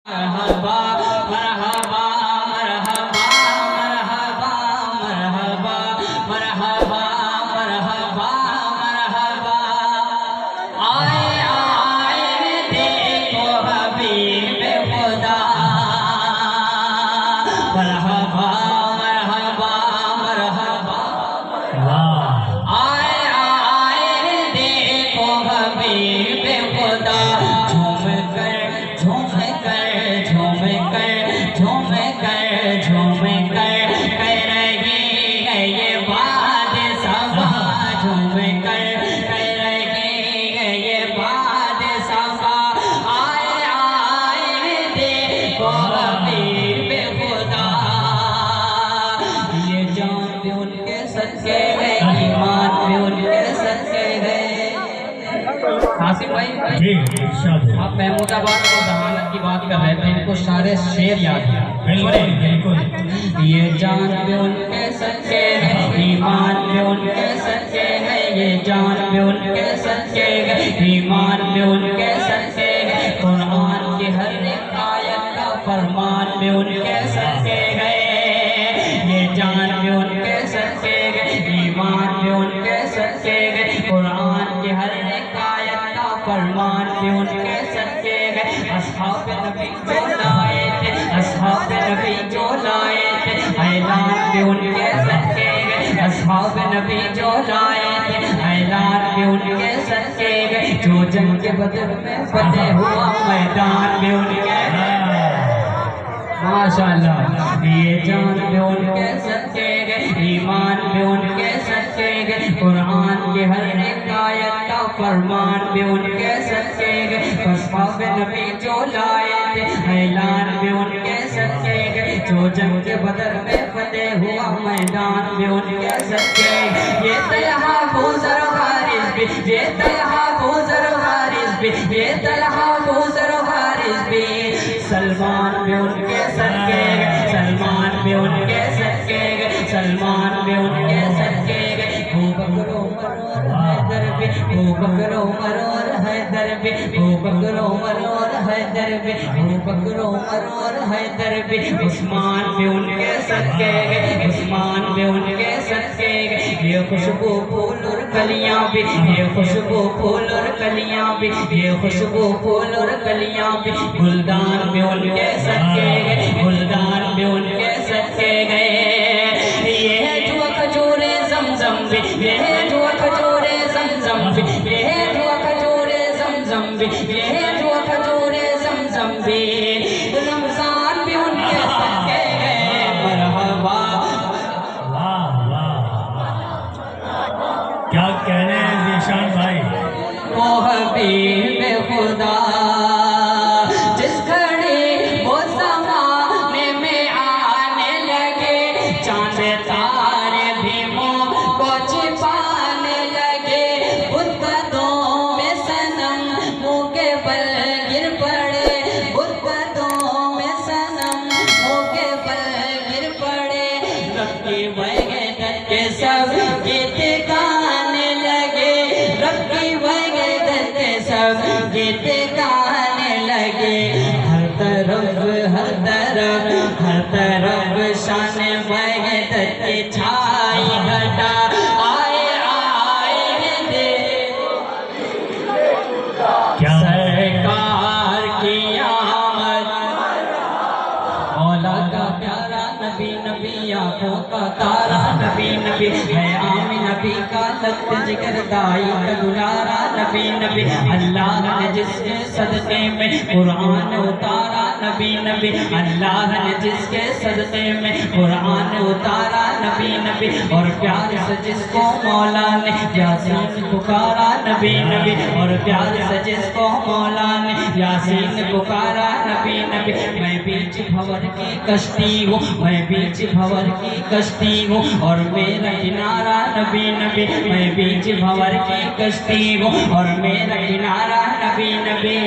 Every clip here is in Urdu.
مرحبا مرحبا مرحبا مرحبا مرحبا مرحبا مرحبا مرحبا آئے آئے دیکھو حبیب خدا مرحبا مرحبا مرحبا آئے آئے دیکھو حبیب خدا جھوم کر کر رہی ہے یہ باد صبا جھوم کر رہی ہے یہ باد صبا آئے آئے دیکھو حبیب خدا یہ جان بھی ان کے صدقے ہے ایمان بھی ان کے صدقے ہے حاصل بھائی آپ محمود آباد کو ذہانت کی بات کر رہے تھے ان کو سارے شعر یاد ہیں بالکل یہ جان بھی ان کے صدقے ہے ایمان بھی ان کے صدقے ہے یہ جان بھی ان کے صدقے ہے ایمان بھی ان کے صدقے ہے قرآن کی ہر ایک آیت کا فرمان بھی ان کے صدقے ہے یہ جان بھی ان کے صدقے ہے ایمان بھی ان کے صدقے ہے قرآن کی ہر ایک آیت کا فرمان بھی ان کے صدقے ہے اصحاب نبی جو لائے تھے اصحاب نبی جو لائے تھے اعلان بھی ان کے صدقے ہے اصحاب نبی جو لائے تھے اعلان بھی ان کے صدقے ہے جو جنگ کے بدر میں فتح ہوا میدان بھی ان کے ماشاءاللہ یہ جان بھی ان کے صدقے ہے ایمان بھی ان کے صدقے ہے قرآن کی ہر ایک آیت کا فرمان بھی ان کے صدقے ہے اصحاب نبی جو لائے تھے اعلان بھی ان کے صدقے ہے جو جنگ کے بدر میں فتح ہوا میدان بھی ان کے صدقے ہے یہ طلحہ بوذر و حارث بھی یہ طلحہ بوذر و حارث بھی یہ طلحہ بوذر و حارث بھی سلمان بھی ان کے صدقے ہے سلمان بھی ان کے صدقے ہے سلمان بھی ان کے صدقے ہے ابوبکر عمر اور حیدر بھی ابوبکر عمر اور حیدر بھی ابوبکر عمر اور حیدر بھی ابوبکر عمر اور حیدر بھی عثمان بھی ان کے صدقے ہے عثمان بھی ان کے صدقے ہے یہ خوشبو پھول اور کلیاں بھی یہ خوشبو پھول اور کلیاں بھی یہ خوشبو پھول اور کلیاں بھی گلدان بھی ان کے صدقے ہے گلدان بھی ان کے صدقے گئے یہ جو کھجور زمزم بھی یہ جو کھجور زمزم بھی یہ جو کھجور زمزم بھی یہ جو کھجور زمزم بھی رمضان بھی ان کے صدقے گئے مرحبا کیا کہنے ہیں ذیشان بھائی وہ حبیب خدا جس گھڑی وہ زمانے میں آنے لگے چاند تارے بھی منہ کو چھپانے لگے بدعتوں میں صنم منہ کے بل گر پڑے بدعتوں میں صنم منہ کے بل گر پڑے رب کی وحدت کے سب گیت گانے لگے رب کی وحدت کے سب گیت گانے لگے ہر طرف شان وحدت کی چھائی گھٹا آئے آئے دے سرکار کی آمد مولا کا پیارا نبی نبی آنکھوں کا تارا نبی نبی ہے عام نبی کا لخت جگر دائی کا دلارا نبی نبی اللہ نے جس کے صدقے میں قرآن اتارا نبی نبی اللہ نے جس کے صدقے میں قرآن اتارا نبی نبی اور پیار سے جس کو مولا نے یاسین پکارا نبی نبی اور پیار سے جس کو مولا نے یاسین پکارا نبی نبی میں بیچ بھور کی کشتی ہوں میں بیچ بھور کی کشتی ہوں اور میرا کنارہ نبی نبی میں بیچ بھور کی کشتی ہوں اور میرا کنارہ نبی نبی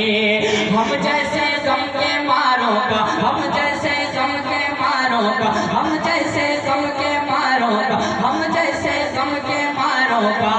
ہم جیسے غم کے ماروں کا ہم جیسے غم کے ماروں کا ہم جیسے غم کے ماروں کا ہم جیسے غم کے ماروں کا